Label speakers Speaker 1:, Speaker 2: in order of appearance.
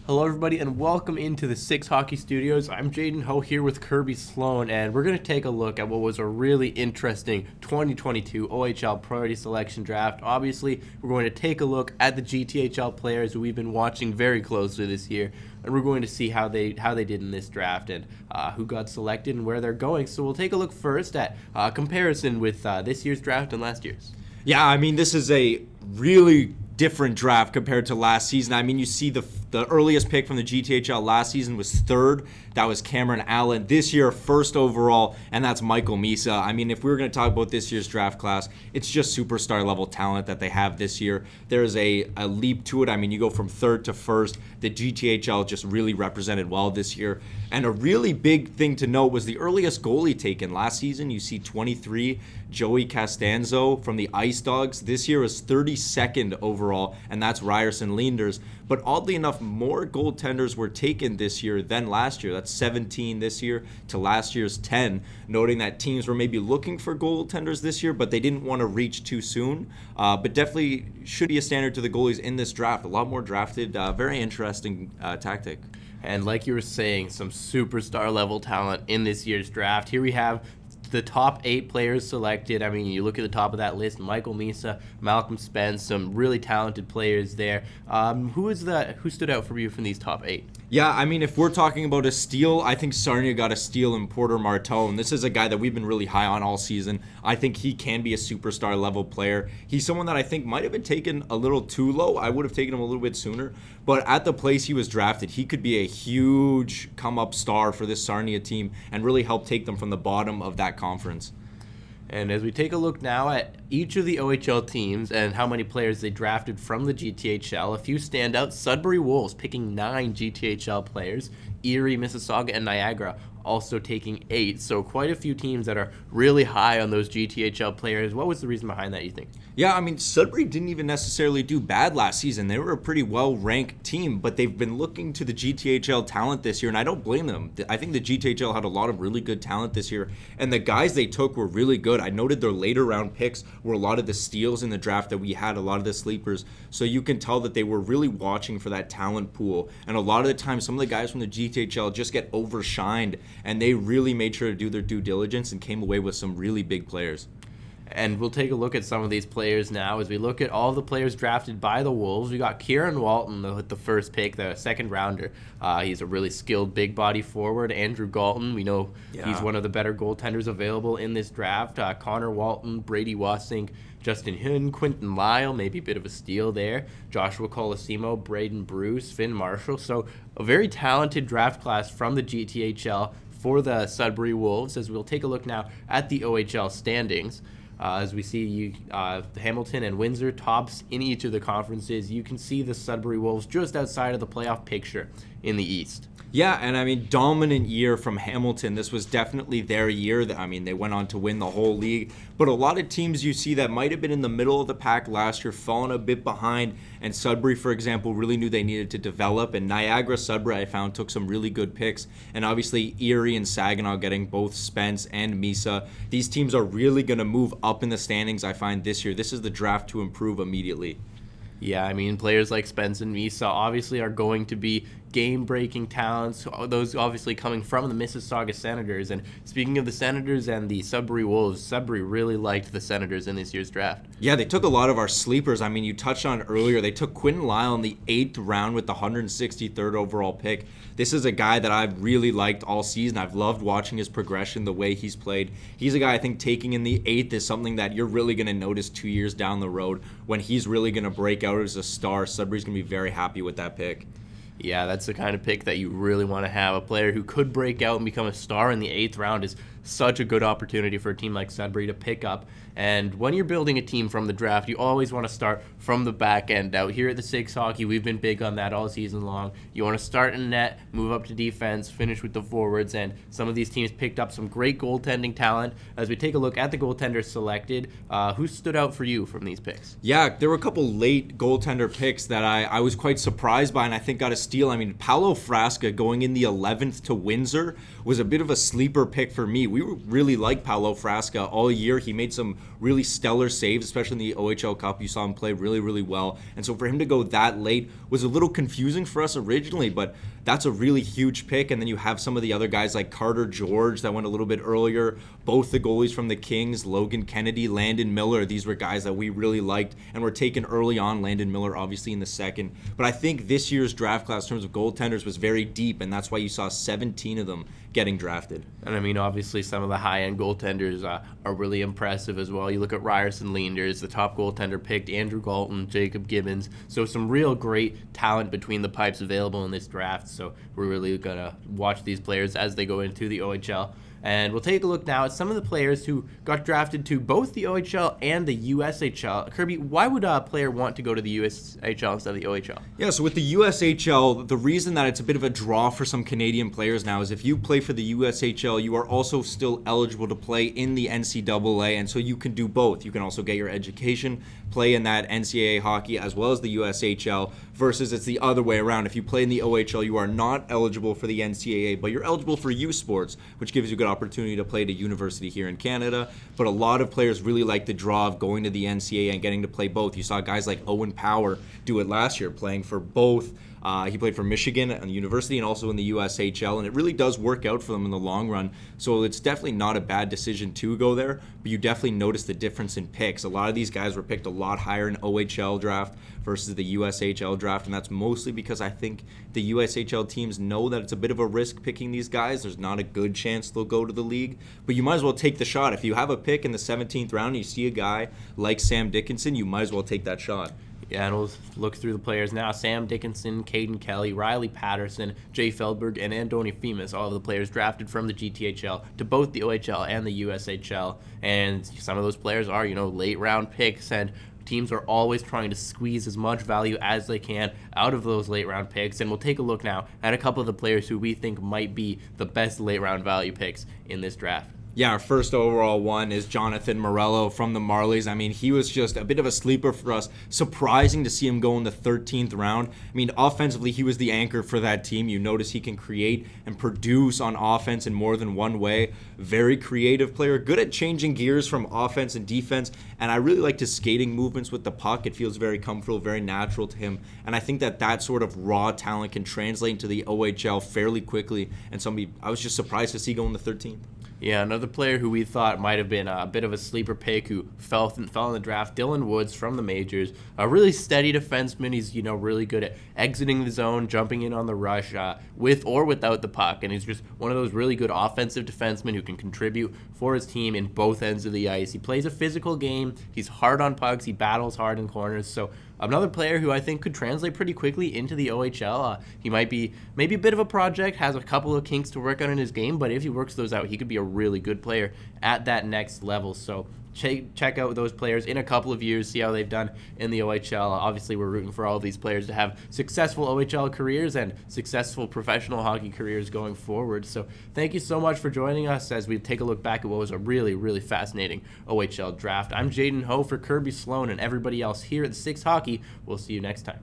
Speaker 1: Hello, everybody, and welcome into the Six Hockey Studios. I'm Jaden Ho here with Kirby Sloan, and we're going to take a look at what was a really interesting 2022 OHL Priority Selection Draft. Obviously, we're going to take a look at the GTHL players who we've been watching very closely this year, and we're going to see how they did in this draft and who got selected and where they're going. So we'll take a look first at comparison with this year's draft and last year's.
Speaker 2: Yeah, I mean, this is a really different draft compared to last season. I mean, you see the earliest pick from the GTHL last season was third. That was Cameron Allen. This year, first overall, and that's Michael Misa. I mean, if we were going to talk about this year's draft class, it's just superstar level talent that they have this year. There's a leap to it. I mean, you go from third to first. The GTHL just really represented well this year. And a really big thing to note was the earliest goalie taken. Last season, you see 23, Joey Costanzo from the Ice Dogs. This year is 32nd overall, and that's Ryerson Leanders. But oddly enough, more goaltenders were taken this year than last year. That's 17 this year to last year's 10, noting that teams were maybe looking for goaltenders this year, but they didn't want to reach too soon. But definitely should be a standard to the goalies in this draft. A lot more drafted. Very interesting tactic.
Speaker 1: And like you were saying, some superstar level talent in this year's draft. Here we have the top 8 players selected. I mean, you look at the top of that list: Michael Misa, Malcolm Spence, some really talented players there. Who stood out for you from these top 8?
Speaker 2: Yeah, I mean, if we're talking about a steal, I think Sarnia got a steal in Porter Martone. This is a guy that we've been really high on all season. I think he can be a superstar level player. He's someone that I think might have been taken a little too low. I would have taken him a little bit sooner. But at the place he was drafted, he could be a huge come-up star for this Sarnia team and really help take them from the bottom of that conference.
Speaker 1: And as we take a look now at each of the OHL teams and how many players they drafted from the GTHL, a few standouts: Sudbury Wolves picking 9 GTHL players, Erie, Mississauga, and Niagara also taking 8. So quite a few teams that are really high on those GTHL players. What was the reason behind that, you think?
Speaker 2: Yeah, I mean, Sudbury didn't even necessarily do bad last season. They were a pretty well-ranked team, but they've been looking to the GTHL talent this year, and I don't blame them. I think the GTHL had a lot of really good talent this year, and the guys they took were really good. I noted their later round picks were a lot of the steals in the draft that we had, a lot of the sleepers, so you can tell that they were really watching for that talent pool, and a lot of the time, some of the guys from the GTHL just get overshined, and they really made sure to do their due diligence and came away with some really big players.
Speaker 1: And we'll take a look at some of these players now as we look at all the players drafted by the Wolves. We got Kieran Walton with the first pick, the second rounder. He's a really skilled big body forward. Andrew Galton, we know he's one of the better goaltenders available in this draft. Connor Walton, Brady Wassink, Justin Huynh, Quinton Lyle, maybe a bit of a steal there. Joshua Colosimo, Braden Bruce, Finn Marshall. So a very talented draft class from the GTHL for the Sudbury Wolves. As we'll take a look now at the OHL standings. As we see Hamilton and Windsor tops in each of the conferences, you can see the Sudbury Wolves just outside of the playoff picture in the East.
Speaker 2: Yeah, and I mean, dominant year from Hamilton. This was definitely their year. I mean, they went on to win the whole league. But a lot of teams you see that might have been in the middle of the pack last year, fallen a bit behind. And Sudbury, for example, really knew they needed to develop. And Niagara Sudbury, I found, took some really good picks. And obviously, Erie and Saginaw getting both Spence and Misa. These teams are really going to move up in the standings, I find, this year. This is the draft to improve immediately.
Speaker 1: Yeah, I mean, players like Spence and Misa obviously are going to be game-breaking talents, those obviously coming from the Mississauga Senators. And speaking of the Senators and the Sudbury Wolves, Sudbury really liked the Senators in this year's draft.
Speaker 2: Yeah, they took a lot of our sleepers. I mean, you touched on it earlier. They took Quinton Lyle in the 8th round with the 163rd overall pick. This is a guy that I've really liked all season. I've loved watching his progression, the way he's played. He's a guy I think taking in the 8th is something that you're really going to notice 2 years down the road when he's really going to break out as a star. Sudbury's going to be very happy with that pick.
Speaker 1: Yeah, that's the kind of pick that you really want to have. A player who could break out and become a star in the 8th round is such a good opportunity for a team like Sudbury to pick up. And when you're building a team from the draft, you always want to start from the back end. Out here at the Six Hockey, we've been big on that all season long. You want to start in net, move up to defense, finish with the forwards, and some of these teams picked up some great goaltending talent. As we take a look at the goaltenders selected, who stood out for you from these picks?
Speaker 2: Yeah, there were a couple late goaltender picks that I was quite surprised by and I think got a steal. I mean, Paolo Frasca going in the 11th to Windsor was a bit of a sleeper pick for me. We we really liked Paolo Frasca all year. He made some really stellar saves, especially in the OHL Cup. You saw him play really, really well. And so for him to go that late was a little confusing for us originally, but that's a really huge pick. And then you have some of the other guys like Carter George that went a little bit earlier. Both the goalies from the Kings, Logan Kennedy, Landon Miller. These were guys that we really liked and were taken early on. Landon Miller obviously in the second. But I think this year's draft class in terms of goaltenders was very deep, and that's why you saw 17 of them getting drafted.
Speaker 1: And I mean, obviously, some of the high-end goaltenders are really impressive as well. You look at Ryerson Leanders, the top goaltender picked, Andrew Galton, Jacob Gibbons. So some real great talent between the pipes available in this draft. So we're really going to watch these players as they go into the OHL. And we'll take a look now at some of the players who got drafted to both the OHL and the USHL. Kirby, why would a player want to go to the USHL instead of the OHL?
Speaker 2: Yeah, so with the USHL, the reason that it's a bit of a draw for some Canadian players now is if you play for the USHL, you are also still eligible to play in the NCAA, and so you can do both. You can also get your education, play in that NCAA hockey as well as the USHL, versus it's the other way around. If you play in the OHL, you are not eligible for the NCAA, but you're eligible for U Sports, which gives you a good opportunity to play at a university here in Canada. But a lot of players really like the draw of going to the NCAA and getting to play both. You saw guys like Owen Power do it last year, playing for both. He played for Michigan at the university and also in the USHL, and it really does work out for them in the long run. So it's definitely not a bad decision to go there, but you definitely notice the difference in picks. A lot of these guys were picked a lot higher in OHL draft versus the USHL draft, and that's mostly because I think the USHL teams know that it's a bit of a risk picking these guys. There's not a good chance they'll go to the league, but you might as well take the shot. If you have a pick in the 17th round and you see a guy like Sam Dickinson, you might as well take that shot.
Speaker 1: Yeah, and we'll look through the players now. Sam Dickinson, Caden Kelly, Riley Patterson, Jay Feldberg, and Andoni Femus, all of the players drafted from the GTHL to both the OHL and the USHL. And some of those players are, late round picks, and teams are always trying to squeeze as much value as they can out of those late round picks. And we'll take a look now at a couple of the players who we think might be the best late round value picks in this draft.
Speaker 2: Yeah, our first overall one is Jonathan Morello from the Marlies. I mean, he was just a bit of a sleeper for us. Surprising to see him go in the 13th round. I mean, offensively, he was the anchor for that team. You notice he can create and produce on offense in more than one way. Very creative player, good at changing gears from offense and defense. And I really liked his skating movements with the puck. It feels very comfortable, very natural to him. And I think that sort of raw talent can translate into the OHL fairly quickly. And I was just surprised to see go in the 13th.
Speaker 1: Yeah, another player who we thought might have been a bit of a sleeper pick who fell in the draft, Dylan Woods from the majors. A really steady defenseman. He's, really good at exiting the zone, jumping in on the rush with or without the puck. And he's just one of those really good offensive defensemen who can contribute for his team in both ends of the ice. He plays a physical game. He's hard on pucks. He battles hard in corners. So another player who I think could translate pretty quickly into the OHL. He might be maybe a bit of a project, has a couple of kinks to work on in his game, but if he works those out, he could be a really good player at that next level. So check out those players in a couple of years, see how they've done in the OHL. Obviously, we're rooting for all of these players to have successful OHL careers and successful professional hockey careers going forward. So thank you so much for joining us as we take a look back at what was a really, really fascinating OHL draft. I'm Jaden Ho for Kirby, Sloan, and everybody else here at the Six Hockey. We'll see you next time.